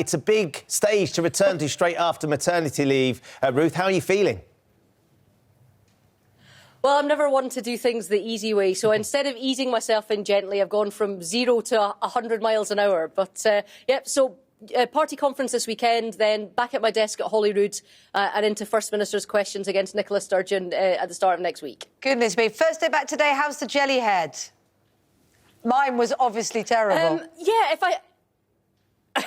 It's a big stage to return to straight after maternity leave. Ruth, how are you feeling? Well, I'm never one to do things the easy way, so instead of easing myself in gently, I've gone from 0 to 100 miles an hour. But, party conference this weekend, then back at my desk at Holyrood and into First Minister's questions against Nicola Sturgeon at the start of next week. Goodness me. First day back today, how's the jelly head? Mine was obviously terrible.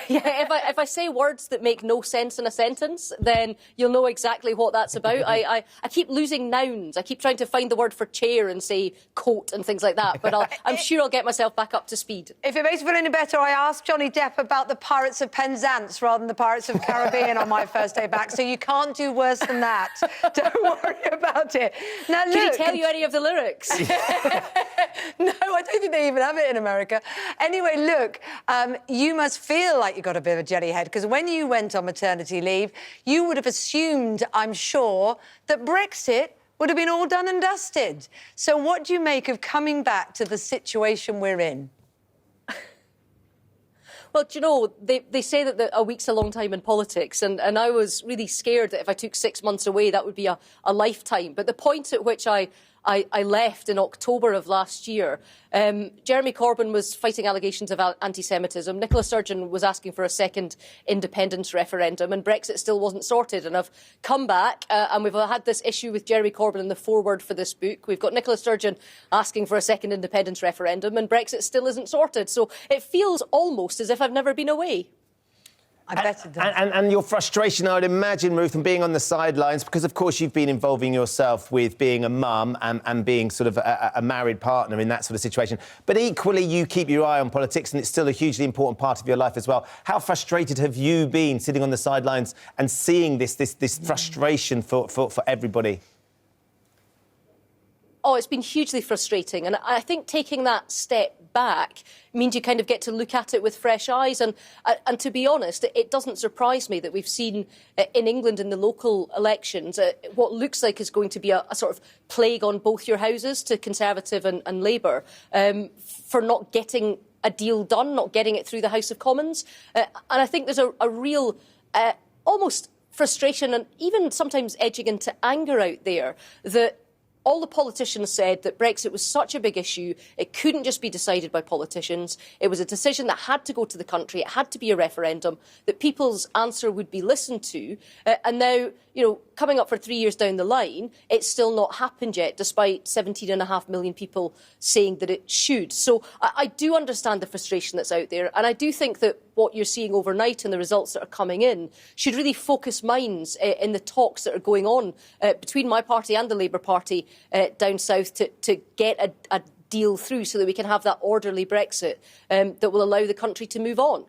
If I say words that make no sense in a sentence, then you'll know exactly what that's about. I keep losing nouns. I keep trying to find the word for chair and say coat and things like that, but I'm sure I'll get myself back up to speed. If it makes you feel any better, I asked Johnny Depp about the Pirates of Penzance rather than the Pirates of Caribbean on my first day back, so you can't do worse than that. Don't worry about it. Now, look... Did he tell you any of the lyrics? No, I don't think they even have it in America. Anyway, look, you must feel like you've got a bit of a jelly head, because when you went on maternity leave, you would have assumed, I'm sure, that Brexit would have been all done and dusted. So what do you make of coming back to the situation we're in? Well, do you know, they say that a week's a long time in politics, and I was really scared that if I took 6 months away, that would be a lifetime. But the point at which I left in October of last year, Jeremy Corbyn was fighting allegations of anti-Semitism. Nicola Sturgeon was asking for a second independence referendum, and Brexit still wasn't sorted. And I've come back, and we've had this issue with Jeremy Corbyn in the foreword for this book. We've got Nicola Sturgeon asking for a second independence referendum, and Brexit still isn't sorted. So it feels almost as if I've never been away. I bet it does. And your frustration, I would imagine, Ruth, and being on the sidelines, because, of course, you've been involving yourself with being a mum and being sort of a married partner in that sort of situation. But equally, you keep your eye on politics, and it's still a hugely important part of your life as well. How frustrated have you been sitting on the sidelines and seeing this frustration for everybody? Oh, it's been hugely frustrating. And I think taking that step back means you kind of get to look at it with fresh eyes. And to be honest, it doesn't surprise me that we've seen in England in the local elections what looks like is going to be a sort of plague on both your houses, to Conservative and Labour, for not getting a deal done, not getting it through the House of Commons. And I think there's a real almost frustration and even sometimes edging into anger out there that all the politicians said that Brexit was such a big issue, it couldn't just be decided by politicians. It was a decision that had to go to the country, it had to be a referendum, that people's answer would be listened to. And now, you know, coming up for 3 years down the line, it's still not happened yet, despite 17.5 million people saying that it should. So I do understand the frustration that's out there, and I do think that what you're seeing overnight and the results that are coming in should really focus minds in the talks that are going on between my party and the Labour Party down south to get a deal through so that we can have that orderly Brexit that will allow the country to move on.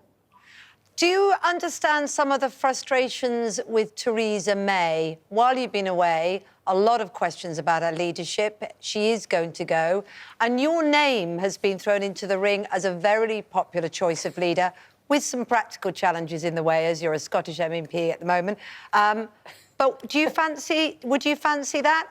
Do you understand some of the frustrations with Theresa May? While you've been away, a lot of questions about her leadership. She is going to go. And your name has been thrown into the ring as a very popular choice of leader, with some practical challenges in the way, as you're a Scottish MP at the moment. But would you fancy that?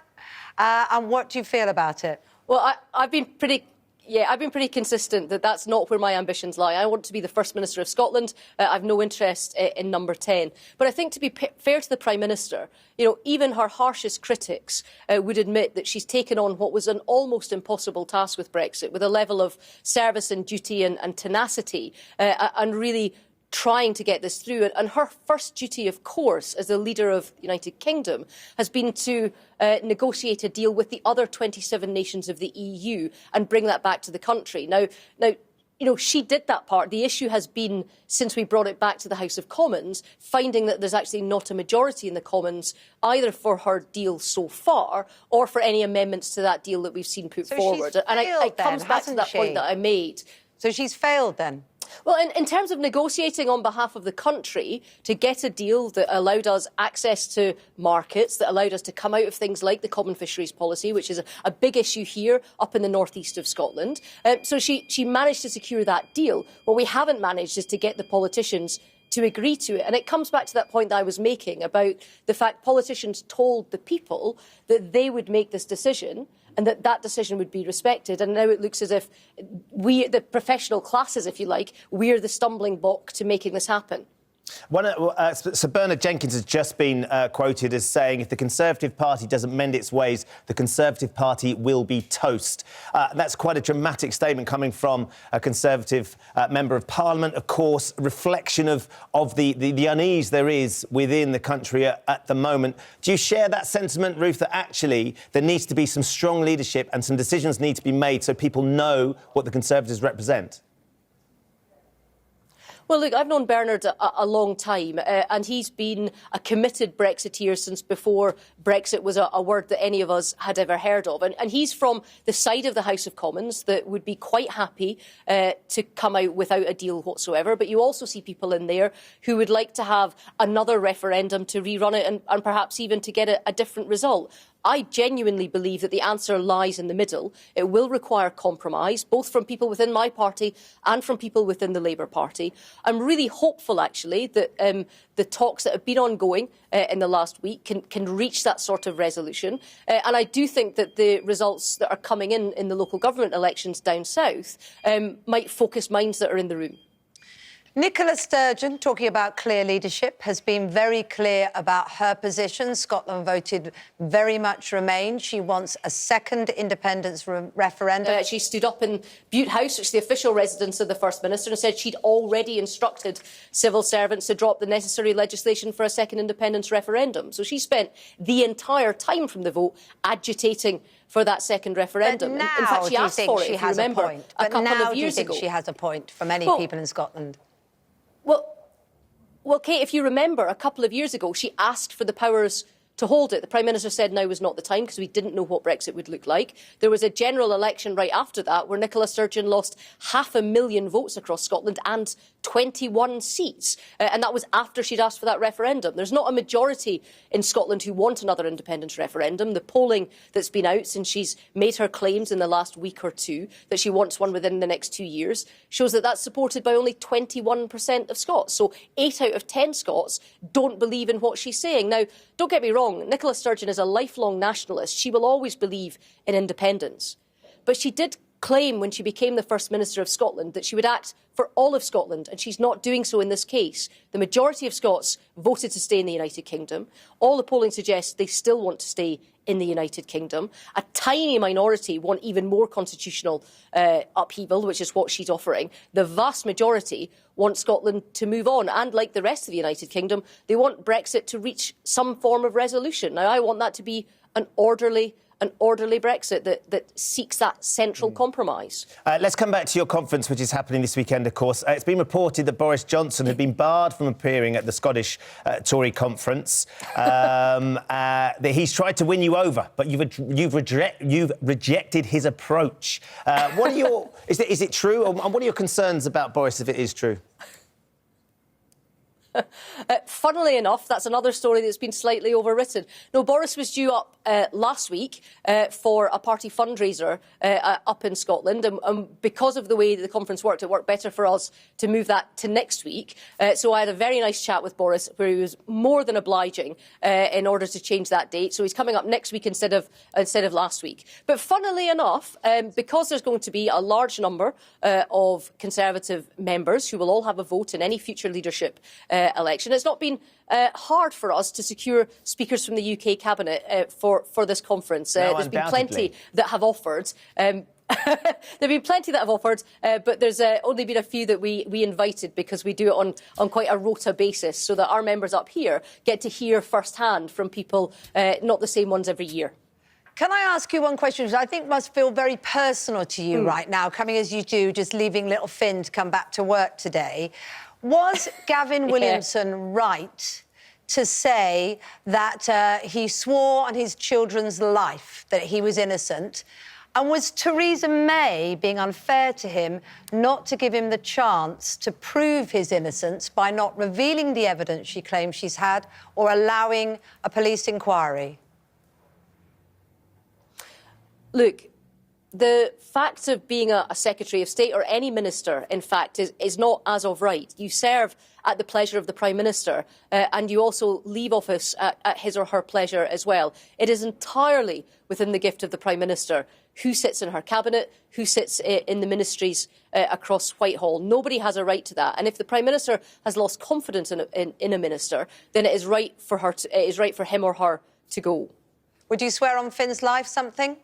And what do you feel about it? Well, I've been pretty consistent that that's not where my ambitions lie. I want to be the First Minister of Scotland. I've no interest in number 10. But I think, to be fair to the Prime Minister, you know, even her harshest critics would admit that she's taken on what was an almost impossible task with Brexit, with a level of service and duty and tenacity, and really trying to get this through. And her first duty, of course, as the leader of the United Kingdom, has been to negotiate a deal with the other 27 nations of the EU and bring that back to the country. Now, you know, she did that part. The issue has been, since we brought it back to the House of Commons, finding that there's actually not a majority in the Commons, either for her deal so far or for any amendments to that deal that we've seen put forward. She's failed, and it comes back to that point that I made. So she's failed then? Well, in terms of negotiating on behalf of the country to get a deal that allowed us access to markets, that allowed us to come out of things like the Common Fisheries Policy, which is a big issue here up in the northeast of Scotland. So she managed to secure that deal. What we haven't managed is to get the politicians to agree to it. And it comes back to that point that I was making about the fact politicians told the people that they would make this decision and that decision would be respected. And now it looks as if we, the professional classes, if you like, we're the stumbling block to making this happen. Sir Bernard Jenkins has just been quoted as saying, if the Conservative Party doesn't mend its ways, the Conservative Party will be toast. That's quite a dramatic statement coming from a Conservative Member of Parliament, of course, reflection of the unease there is within the country at the moment. Do you share that sentiment, Ruth, that actually there needs to be some strong leadership and some decisions need to be made so people know what the Conservatives represent? Well, look, I've known Bernard a long time, and he's been a committed Brexiteer since before Brexit was a word that any of us had ever heard of. And he's from the side of the House of Commons that would be quite happy to come out without a deal whatsoever. But you also see people in there who would like to have another referendum to rerun it and perhaps even to get a different result. I genuinely believe that the answer lies in the middle. It will require compromise, both from people within my party and from people within the Labour Party. I'm really hopeful, actually, that the talks that have been ongoing in the last week can reach that sort of resolution. And I do think that the results that are coming in the local government elections down south might focus minds that are in the room. Nicola Sturgeon, talking about clear leadership, has been very clear about her position. Scotland voted very much Remain. She wants a second independence referendum. She stood up in Bute House, which is the official residence of the First Minister, and said she'd already instructed civil servants to drop the necessary legislation for a second independence referendum. So she spent the entire time from the vote agitating for that second referendum. But now, in fact, she asked for it, if you remember, a couple of years ago. She has a point for many people in Scotland? Well, Kate, if you remember, a couple of years ago, she asked for the powers to hold it. The Prime Minister said now was not the time because we didn't know what Brexit would look like. There was a general election right after that where Nicola Sturgeon lost 500,000 votes across Scotland and 21 seats. And that was after she'd asked for that referendum. There's not a majority in Scotland who want another independence referendum. The polling that's been out since she's made her claims in the last week or two that she wants one within the next 2 years shows that that's supported by only 21% of Scots. So 8 out of 10 Scots don't believe in what she's saying. Now, don't get me wrong, Nicola Sturgeon is a lifelong nationalist. She will always believe in independence. But she did claim when she became the First Minister of Scotland that she would act for all of Scotland, and she's not doing so in this case. The majority of Scots voted to stay in the United Kingdom. All the polling suggests they still want to stay in the United Kingdom. A tiny minority want even more constitutional upheaval, which is what she's offering. The vast majority want Scotland to move on, and like the rest of the United Kingdom, they want Brexit to reach some form of resolution. Now, I want that to be an orderly Brexit that seeks that central compromise. Let's come back to your conference, which is happening this weekend, of course. It's been reported that Boris Johnson had been barred from appearing at the Scottish Tory conference. That he's tried to win you over, but you've rejected his approach. What are your... Is it true? And what are your concerns about Boris if it is true? Funnily enough, that's another story that's been slightly overwritten. No, Boris was due up last week for a party fundraiser up in Scotland. And because of the way the conference worked, it worked better for us to move that to next week. So I had a very nice chat with Boris where he was more than obliging in order to change that date. So he's coming up next week instead of last week. But funnily enough, because there's going to be a large number of Conservative members who will all have a vote in any future leadership election, it's not been hard for us to secure speakers from the UK cabinet for this conference. No, there's been plenty that have offered. There've been plenty that have offered, but there's only been a few that we invited because we do it on quite a rota basis so that our members up here get to hear firsthand from people, not the same ones every year. Can I ask you one question, which I think must feel very personal to you right now, coming as you do, just leaving little Finn to come back to work today. Was Gavin Williamson right to say that he swore on his children's life that he was innocent? And was Theresa May being unfair to him not to give him the chance to prove his innocence by not revealing the evidence she claims she's had or allowing a police inquiry? Look, the fact of being a Secretary of State or any minister, in fact, is not as of right. You serve at the pleasure of the Prime Minister and you also leave office at his or her pleasure as well. It is entirely within the gift of the Prime Minister who sits in her cabinet, who sits in the ministries across Whitehall. Nobody has a right to that. And if the Prime Minister has lost confidence in a minister, then it is right for him or her to go. Would you swear on Finn's life something?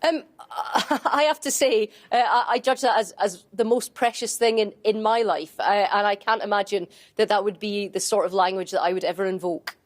I have to say, I judge that as the most precious thing in my life, and I can't imagine that would be the sort of language that I would ever invoke.